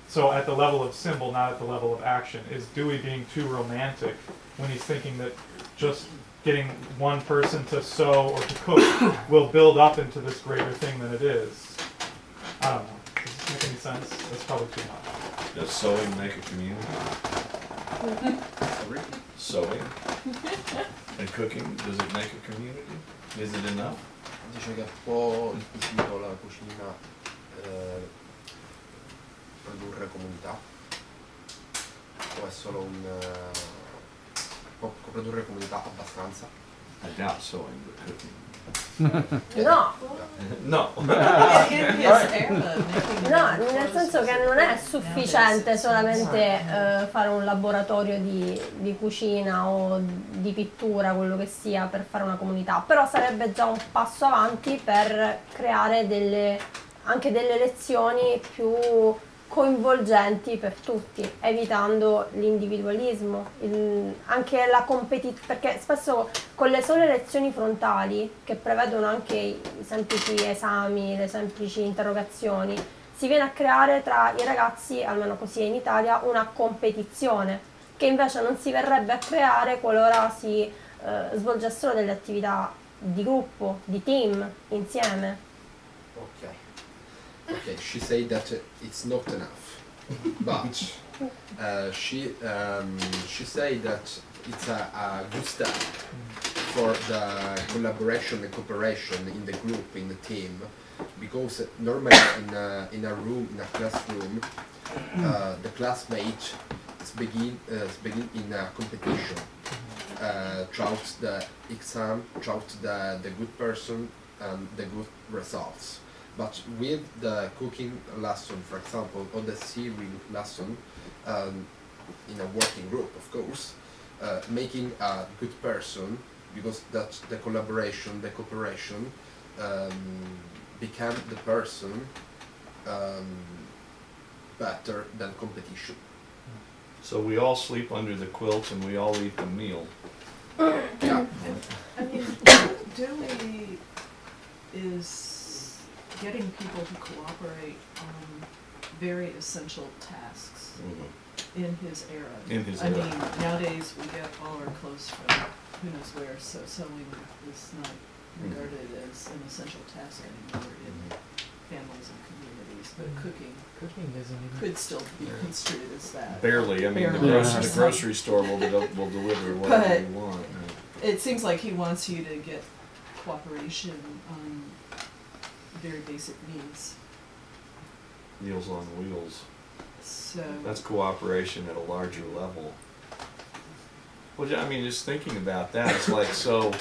so at the level of symbol, not at the level of action? Is Dewey being too romantic when he's thinking that just getting one person to sew or to cook will build up into this greater thing than it is? I don't know. Does this make any sense? That's probably too much. Does sewing make a community? Sewing and cooking, does it make a community? Is it enough? Dice che può il cucino, la cucina produrre comunità, o è solo può produrre comunità abbastanza? I doubt sewing, but cooking. No, No. no, nel senso che non è sufficiente solamente fare un laboratorio di cucina o di pittura, quello che sia, per fare una comunità, però sarebbe già un passo avanti per creare anche delle lezioni più coinvolgenti per tutti, evitando l'individualismo, anche la competizione, perché spesso con le sole lezioni frontali, che prevedono anche i semplici esami, le semplici interrogazioni, si viene a creare tra i ragazzi, almeno così è in Italia, una competizione, che invece non si verrebbe a creare qualora si svolgessero delle attività di gruppo, di team, insieme. Okay, she said that it's not enough, but she said that it's a good step for the collaboration and cooperation in the group, in the team, because normally in a room, in a classroom, the classmates begin in a competition throughout the exam, throughout the good person and the good results. But with the cooking lesson, for example, or the sewing lesson, in a working group, of course, making a good person, because that's the collaboration, the cooperation, become the person better than competition. So we all sleep under the quilt and we all eat the meal. Yeah. I mean, Dewey is getting people to cooperate on very essential tasks in his era. In his I era. mean, nowadays we get all our clothes from who knows where, so sewing is not regarded as an essential task anymore in families and communities, but cooking could still be construed as that. Barely. I mean, the Barely. grocery store will deliver whatever you want. It seems like he wants you to get cooperation on very basic needs. Meals on wheels. So That's cooperation at a larger level. Well, I mean, just thinking about that, it's like, so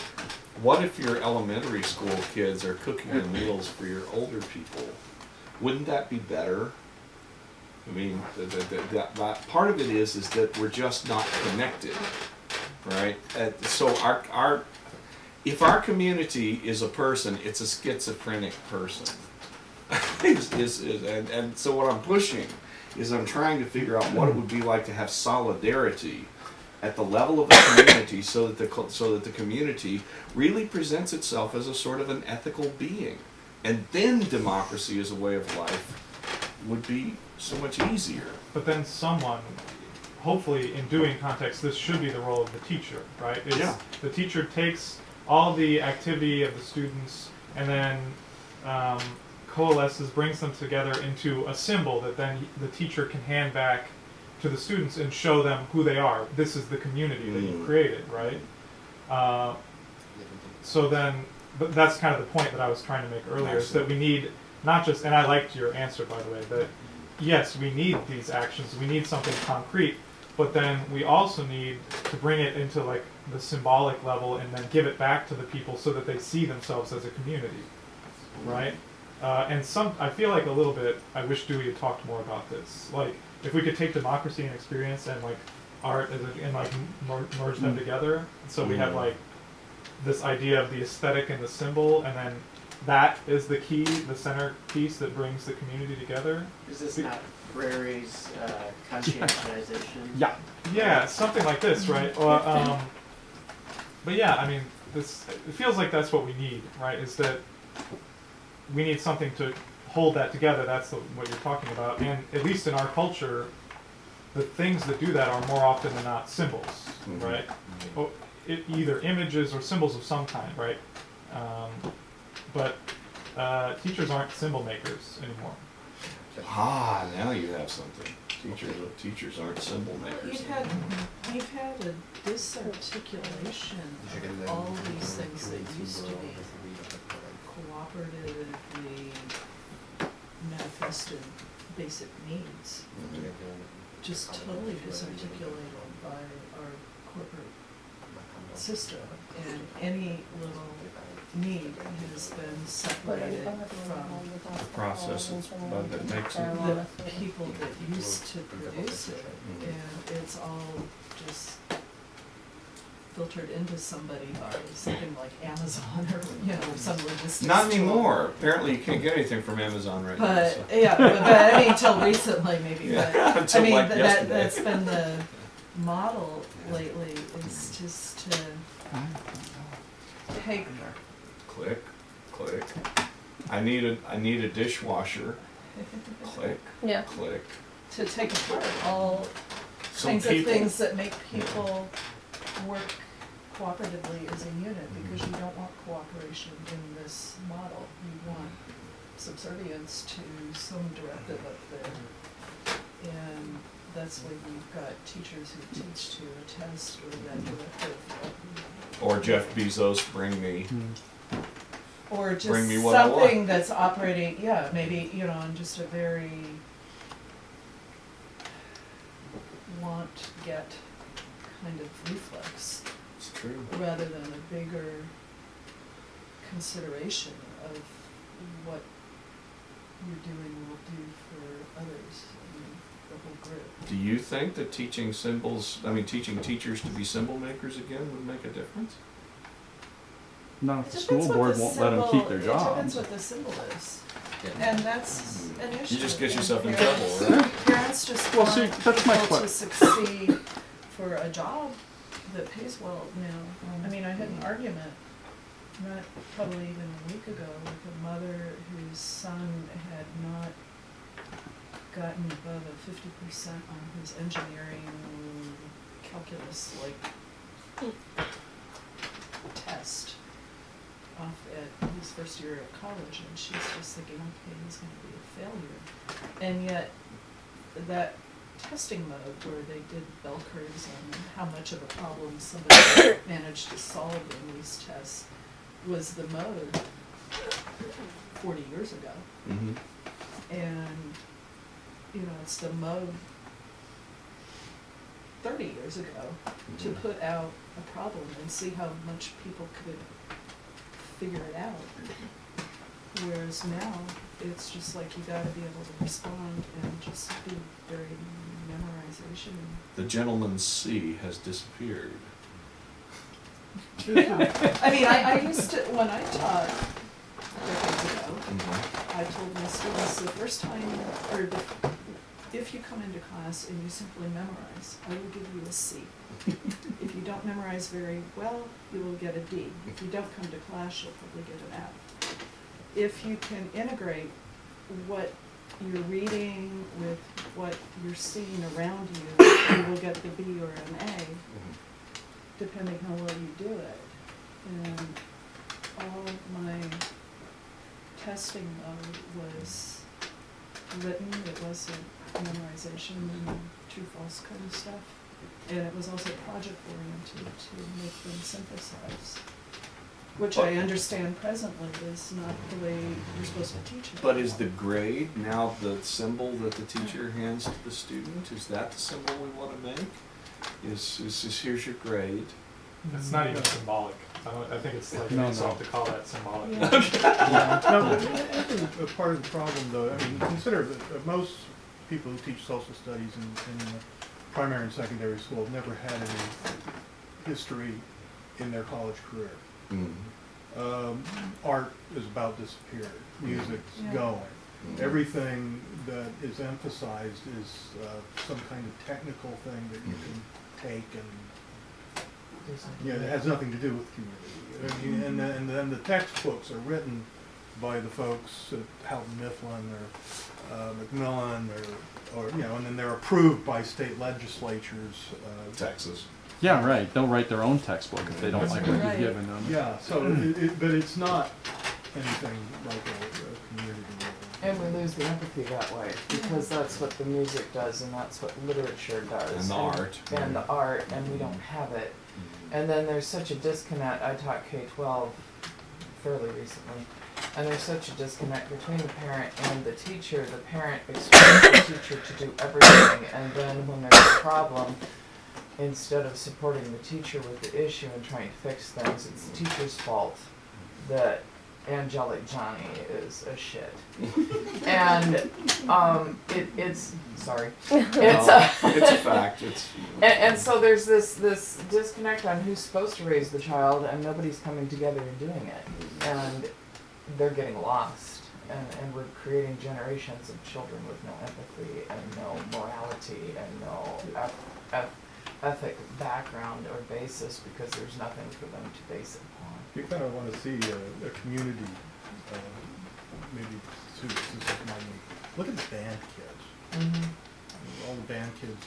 what if your elementary school kids are cooking the meals for your older people? Wouldn't that be better? I mean, that part of it is that we're just not connected, right? So if our community is a person, it's a schizophrenic person. And so what I'm pushing is I'm trying to figure out what it would be like to have solidarity at the level of the community, so that the community really presents itself as a sort of an ethical being, and then democracy as a way of life would be so much easier. But then someone, hopefully in Dewey context, this should be the role of the teacher, right? Yeah. The teacher takes all the activity of the students and then coalesces, brings them together into a symbol that then the teacher can hand back to the students and show them who they are. This is the community that you've created, right? So then, but that's kind of the point that I was trying to make earlier, is that we need not just, and I liked your answer, by the way, that yes, we need these actions, we need something concrete, but then we also need to bring it into like the symbolic level and then give it back to the people so that they see themselves as a community, right? And I feel like a little bit, I wish Dewey had talked more about this. Like, if we could take democracy and experience and like art and like merge them together, so we have like this idea of the aesthetic and the symbol, and then that is the key, the center piece that brings the community together. Is this not Brary's conscientization? Yeah, something like this, right? But yeah, I mean, it feels like that's what we need, right? Is that we need something to hold that together. That's what you're talking about. And at least in our culture, the things that do that are more often than not symbols, right? Either images or symbols of some kind, right? But teachers aren't symbol makers anymore. Ah, now you have something. Teachers aren't symbol makers. We've had a disarticulation of all these things that used to be cooperatively manifested basic needs. Just totally disarticulated by our corporate system, and any little need has been separated from The processes, but that makes it. the people that used to produce it, and it's all just filtered into somebody by something like Amazon or some logistics. Not tool. anymore. Apparently, you can't get anything from Amazon right now. But So. yeah, but I mean, until recently maybe. Yeah, But until I mean, like yesterday. that's been the model lately. Is just to take. Click, click. I need a dishwasher. Click, Yeah. click. To take apart all Some kinds people. of things that make people work cooperatively as a unit, because you don't want cooperation in this model. You want subservience to some directive up there. And that's when you've got teachers who teach to a test or that directive. Or Jeff Bezos, bring me. Or just Bring me what I want. something that's operating, yeah, maybe, on just a very want, get kind of reflex, It's true. rather than a bigger consideration of what you're doing will do for others. the whole group. Do you think that teaching teaching teachers to be symbol makers again would make a difference? No, if It the depends school what board the won't let them symbol- keep their It depends jobs. what the symbol is. And that's an issue. You just get And yourself in parents- trouble, right? Parents just Well, want see, that's my people que- to succeed for a job that pays well now. I mean, I had an argument, not probably even a week ago, with a mother whose son had not gotten above a 50% on his engineering calculus, test off at his first year of college, and she's just thinking, okay, he's going to be a failure. And yet, that testing mode where they did bell curves on how much of a problem somebody managed to solve in these tests was the mode 40 years ago. Mm-hmm. And, it's the mode 30 years ago to put out a problem and see how much people could figure it out. Whereas now, it's just like you gotta be able to respond and just be very memorization. The gentleman's C has disappeared. Yeah. I mean, I used to, when I taught decades ago, Mm-hmm. I told my students the first time, if you come into class and you simply memorize, I will give you a C. If you don't memorize very well, you will get a D. If you don't come to class, you'll probably get an F. If you can integrate what you're reading with what you're seeing around you, you will get the B or an A, depending how well you do it. And all my testing mode was written, it wasn't memorization and true-false kind of stuff. And it was also project-oriented to make them synthesize, which I understand presently is not the way you're supposed to teach it. But is the grade now the symbol that the teacher hands to the student? Is that the symbol we want to make? Is here's your grade? It's not even symbolic. I think it's like an insult to call that symbolic. Yeah. No, but I think a part of the problem, though, I mean, consider that most people who teach social studies in primary and secondary school have never had any history in their college career. Art is about disappeared. Music's Yeah. going. Everything that is emphasized is some kind of technical thing that you can take and it has nothing to do with community. I mean, and then the textbooks are written by the folks at Houghton Mifflin or Macmillan or and then they're approved by state legislatures. Texas. Yeah, right. They'll write their own textbook if they don't like what Right. you've given them. Yeah, so but it's not anything like a community. And we lose the empathy that way, because that's what the music does, and that's what literature does. And the art. And the art, and we don't have it. And then there's such a disconnect. I taught K-12 fairly recently, and there's such a disconnect between the parent and the teacher. The parent expects the teacher to do everything, and then when there's a problem, instead of supporting the teacher with the issue and trying to fix things, it's the teacher's fault that Angelic Johnny is a shit. And it's sorry. It's It's a fact. and so there's this disconnect on who's supposed to raise the child, and nobody's coming together and doing it. And they're getting lost. And we're creating generations of children with no empathy and no morality and no ethic background or basis, because there's nothing for them to base it upon. You kind of want to see a community, maybe look at the band kids. Mm-hmm. All the band kids,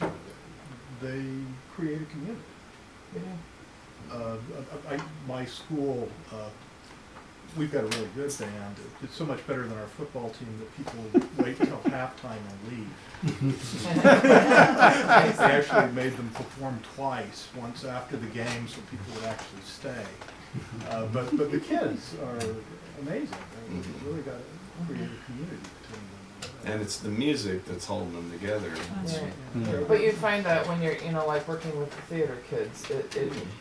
they create a community. Yeah. My school, we've got a really good band. It's so much better than our football team that people wait until halftime and leave. They actually made them perform twice, once after the game so people would actually stay. But the kids are amazing. They've really got to create a community between them. And it's the music that's holding them together. Right. But you find that when you're, like working with the theater kids,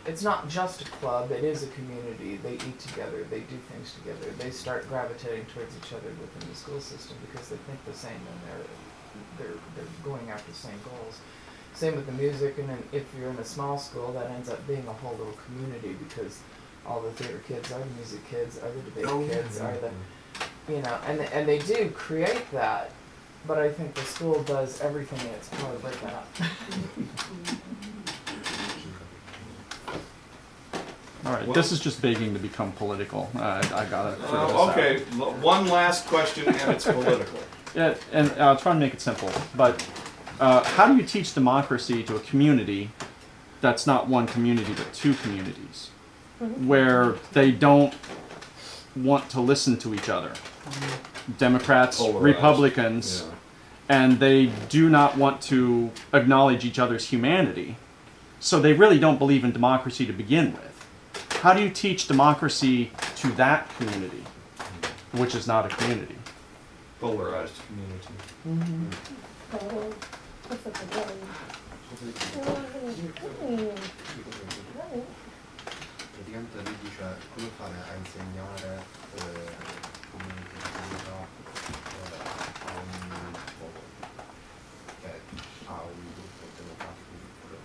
it's not just a club, it is a community. They eat together, they do things together. They start gravitating towards each other within the school system because they think the same and they're they're going after the same goals. Same with the music, and then if you're in a small school, that ends up being a whole little community because all the theater kids are the music kids, are the debate kids, are the, you know, and they do create that, but I think the school does everything in its power to break that up. All right, this is just begging to become political. I gotta figure this okay, one last question, and it's political. Yeah, and I'll try and make it simple. But how do you teach democracy to a community that's not one community but two communities, where they don't want to listen to each other? Democrats, Polarized. Republicans, and they do not want to acknowledge each other's humanity. So they really don't believe in democracy to begin with. How do you teach democracy to that community, which is not a community? Polarized community. Praticamente lui dice come fare a insegnare comunità a un popolo che ha un gruppo democratico piccolo,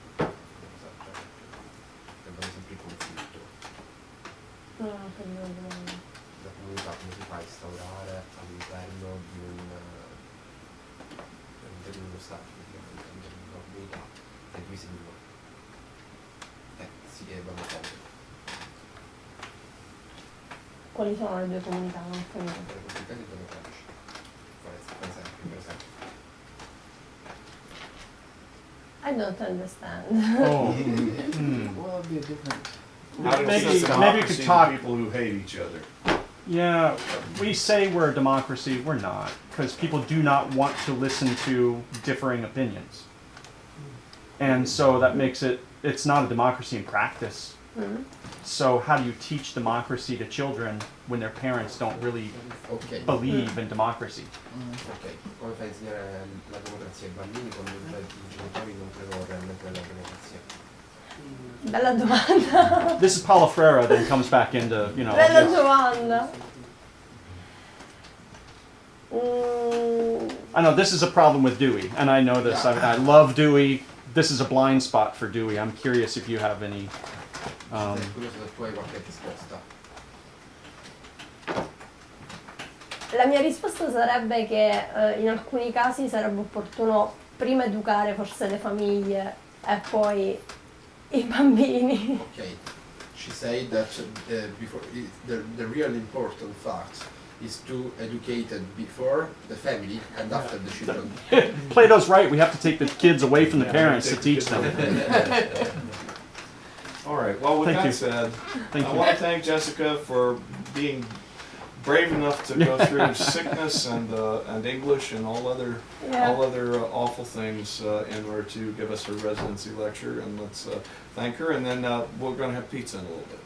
sembrano sempre in conflitto. La comunità come si fa a instaurare all'interno di uno Stato, all'interno di una comunità che due signori si vanno a Quali sono le due comunità? Non ho capito. repubblicani e democratici. Per esempio. I don't understand. Oh. Well, it'd be a different. How to Maybe- teach maybe we democracy could to talk- people who hate each other. Yeah, we say we're a democracy, we're not, because people do not want to listen to differing opinions. And so that makes it's not a democracy in practice. So how do you teach democracy to children when their parents don't really Ok, believe in democracy? ok. Come fai a insegnare la democrazia ai bambini quando i genitori non credono realmente nella democrazia? Bella domanda. This is Paulo Freire then comes back into, you know, Bella yes. domanda. I know this is a problem with Dewey, and I know this. I love Dewey. This is a blind spot for Dewey. I'm curious if you have any. Curioso se tu hai qualche risposta. La mia risposta sarebbe che in alcuni casi sarebbe opportuno prima educare forse le famiglie e poi i bambini. Okay. She said that before the real important fact is to educate it before the family and after the children. Plato's right. We have to take the kids away from the parents to teach them. All right. Well, with Thank that you. said, Thank I you. want to thank Jessica for being brave enough to go through sickness and English and all other awful things in order to give us her residency lecture. And let's thank her. And then we're going to have pizza in a little bit.